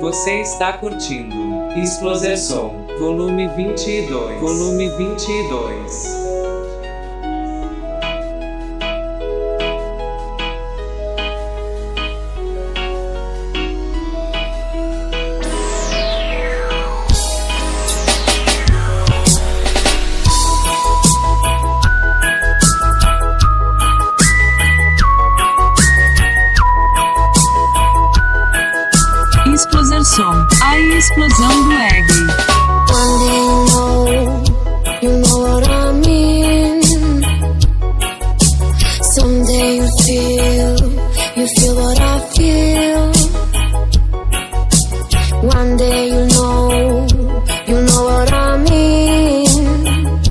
Você está curtindo Explosão, volume 22. Volume 22. Explosão, a explosão do reggae. One day you know what I mean. Someday you feel what I feel. One day you know what I mean.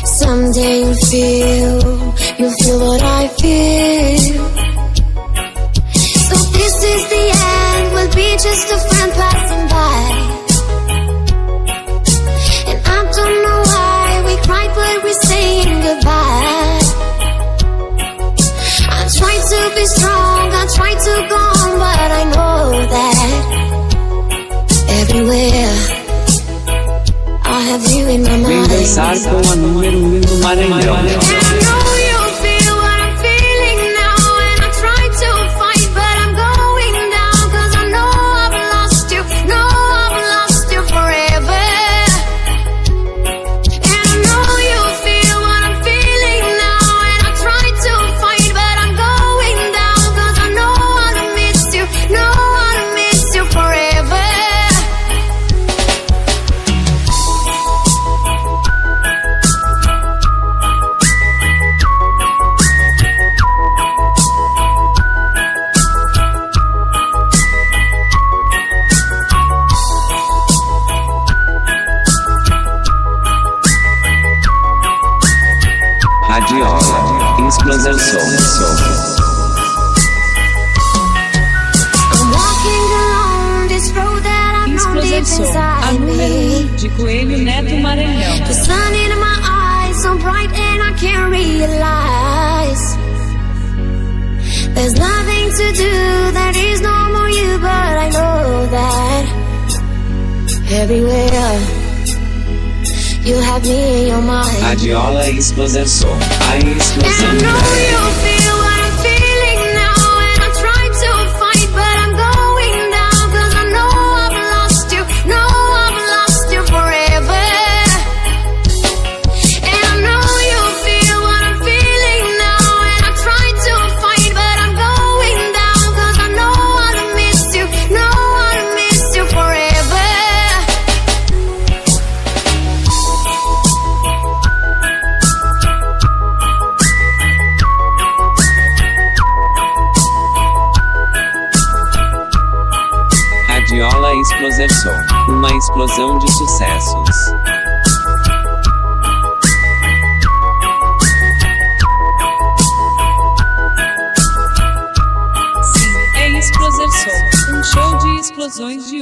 Someday you feel what I feel. So this is the end, we'll be just a friend passing by. And I don't know why we cried but we're saying goodbye. I try to be strong, I try to go on, but I know that everywhere I have you in my Vem mind. dançar com a número 1 do Maranhão. And I know you feel what I'm feeling now, and I try to fight, but I'm going down, 'cause I know I've lost you, forever. And I know you feel what I'm feeling now, and I try to fight, but I'm going down, 'cause I know how to miss you, forever. Radiola, explosão. I'm walking along this road that I've known deep Explosão, a inside número me. 1 de Coelho Neto Maranhão. The sun in my eyes so bright and I can't realize there's nothing to do, there is no more you, but I know that everywhere you have me in your mind. Radiola, explosão. A And explosão I do know reggae. you feel what I'm feeling now, and I try to fight, but I'm going down, 'cause I know I've lost you, forever. And I know you feel what I'm feeling now, and I try to fight, but I'm going down, 'cause I know how to miss you, forever. Radiola, explosão. Uma explosão de sucessos. Sim, é Explosão, um show de explosões de